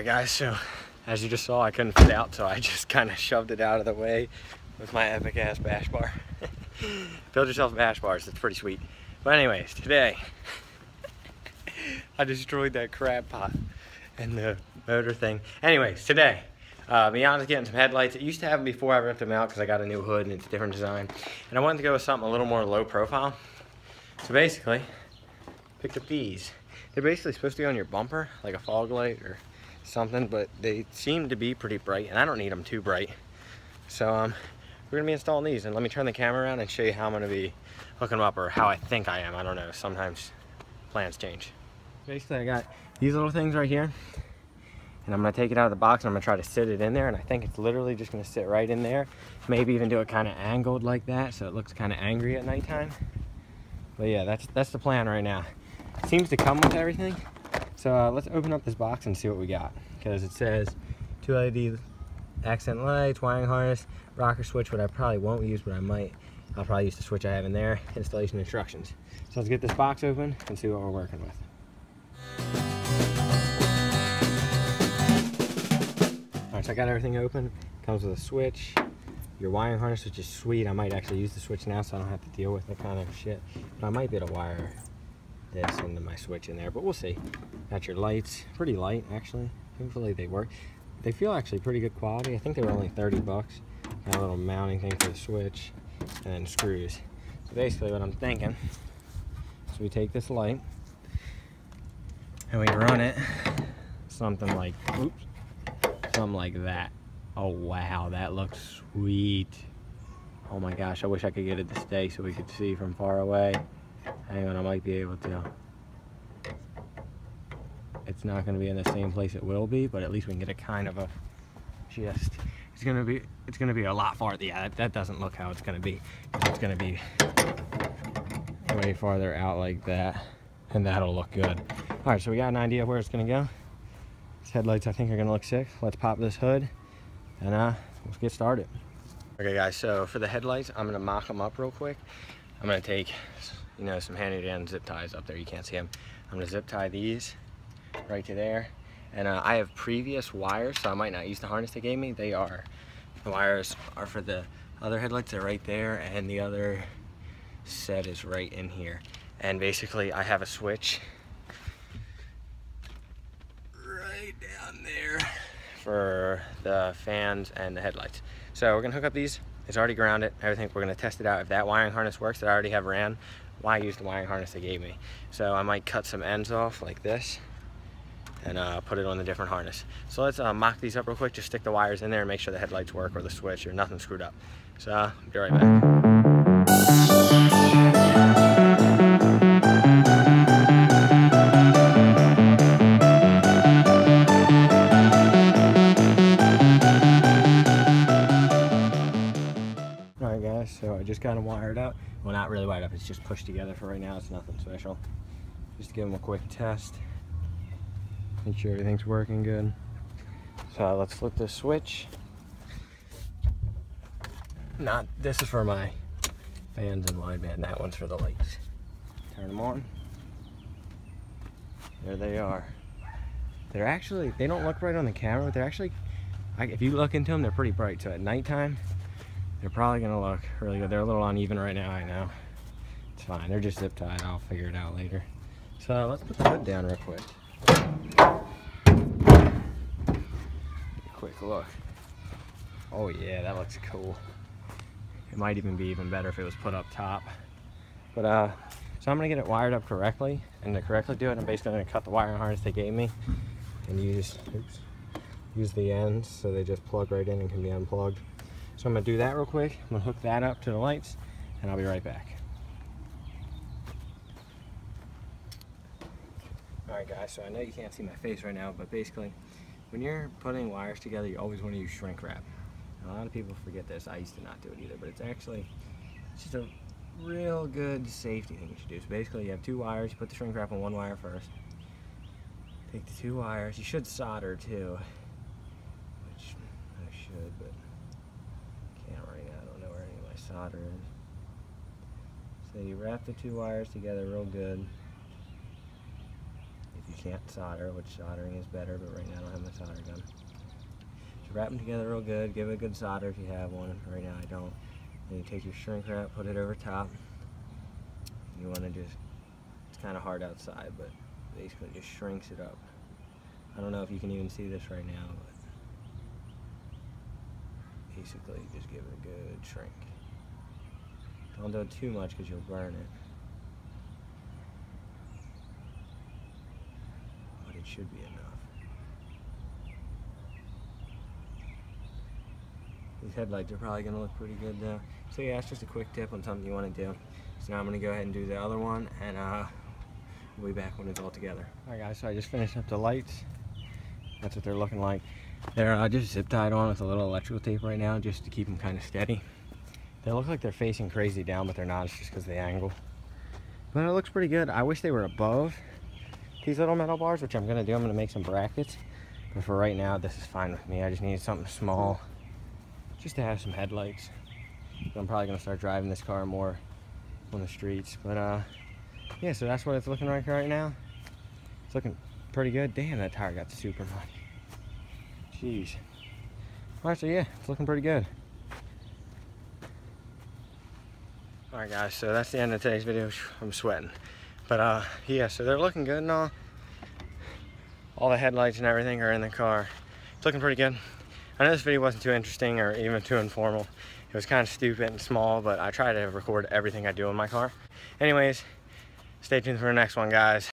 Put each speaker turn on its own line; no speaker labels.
Alright guys, so as you just saw, I couldn't fit out, so I just kind of shoved it out of the way with my epic ass bash bar. Build yourself bash bars, it's pretty sweet. But anyways, today I destroyed that crab pot and the motor thing. Anyways, today Miata's getting some headlights. It used to have them before I ripped them out because I got a new hood and it's a different design. And I wanted to go with something a little more low profile. So basically, picked up these. They're basically supposed to go on your bumper, like a fog light or something, but they seem to be pretty bright, and I don't need them too bright. So we're gonna be installing these, and let me turn the camera around and show you how I'm gonna be hooking them up, or how I think I am. I don't know, sometimes plans change. Basically, I got these little things right here, and I'm gonna take it out of the box and I'm gonna try to sit it in there, and I think it's literally just gonna sit right in there. Maybe even do it kind of angled like that so it looks kind of angry at nighttime. But yeah, that's the plan right now. It seems to come with everything. So let's open up this box and see what we got, because it says 2 LED accent lights, wiring harness, rocker switch, what I probably won't use, but I might. I'll probably use the switch I have in there, installation instructions. So let's get this box open and see what we're working with. Alright, so I got everything open. Comes with a switch, your wiring harness, which is sweet. I might actually use the switch now so I don't have to deal with that kind of shit. But I might be able to wire this into my switch in there, but we'll see. Got your lights, pretty light actually. Hopefully they work. They feel actually pretty good quality. I think they were only 30 bucks. Got a little mounting thing for the switch and then screws. So basically what I'm thinking is we take this light and we run it something like, oops, something like that. Oh wow, that looks sweet. Oh my gosh, I wish I could get it to stay so we could see from far away. Hang on, I might be able to. It's not going to be in the same place it will be, but at least we can get a kind of a gist. It's going to be a lot farther. Yeah, that doesn't look how it's going to be. It's going to be way farther out like that, and that'll look good. All right, so we got an idea of where it's going to go. These headlights I think are going to look sick. Let's pop this hood and let's get started. Okay guys, so for the headlights, I'm going to mock them up real quick. I'm going to take, you know, some handy dandy zip ties up there. You can't see them. I'm going to zip tie these right to there. And I have previous wires, so I might not use the harness they gave me. The wires are for the other headlights. They're right there, and the other set is right in here. And basically, I have a switch right down there for the fans and the headlights. So we're going to hook up these. It's already grounded, everything. We're going to test it out. If that wiring harness works that I already have ran, why use the wiring harness they gave me? So I might cut some ends off like this and put it on a different harness. So let's mock these up real quick. Just stick the wires in there and make sure the headlights work or the switch or nothing screwed up. So I'll be right back. So I just got them wired up. Well, not really wired up, it's just pushed together for right now. It's nothing special. Just to give them a quick test. Make sure everything's working good. So let's flip this switch. This is for my fans and wideband. That one's for the lights. Turn them on. There they are. They're actually, they don't look bright on the camera, but they're actually, if you look into them, they're pretty bright. So at nighttime, they're probably gonna look really good. They're a little uneven right now, I know. It's fine, they're just zip tied. I'll figure it out later. So let's put the hood down real quick. Quick look. Oh yeah, that looks cool. It might even be even better if it was put up top. But so I'm gonna get it wired up correctly, and to correctly do it, I'm basically gonna cut the wiring harness they gave me and use the ends so they just plug right in and can be unplugged. So I'm going to do that real quick. I'm going to hook that up to the lights, and I'll be right back. Alright guys, so I know you can't see my face right now, but basically, when you're putting wires together, you always want to use shrink wrap. And a lot of people forget this. I used to not do it either, but it's just a real good safety thing you should do. So basically, you have 2 wires. You put the shrink wrap on 1 wire first. Take the 2 wires. You should solder too, which I should, but solder is. So you wrap the 2 wires together real good. If you can't solder, which soldering is better, but right now I don't have my solder gun. So wrap them together real good, give it a good solder if you have one. Right now I don't. Then you take your shrink wrap, put it over top. You want to just, it's kind of hard outside, but basically just shrinks it up. I don't know if you can even see this right now, but basically just give it a good shrink. Don't do it too much because you'll burn it. But it should be enough. These headlights are probably going to look pretty good though. So yeah, it's just a quick tip on something you want to do. So now I'm going to go ahead and do the other one, and we'll be back when it's all together. Alright guys, so I just finished up the lights. That's what they're looking like. They're just zip tied on with a little electrical tape right now, just to keep them kind of steady. They look like they're facing crazy down, but they're not. It's just because of the angle. But it looks pretty good. I wish they were above these little metal bars, which I'm going to do. I'm going to make some brackets. But for right now, this is fine with me. I just needed something small just to have some headlights. So I'm probably going to start driving this car more on the streets. But yeah, so that's what it's looking like right now. It's looking pretty good. Damn, that tire got super muddy. Jeez. Alright, so yeah, it's looking pretty good. Alright guys, so that's the end of today's video. I'm sweating. But yeah, so they're looking good and all. All the headlights and everything are in the car. It's looking pretty good. I know this video wasn't too interesting or even too informal. It was kind of stupid and small, but I try to record everything I do in my car. Anyways, stay tuned for the next one, guys.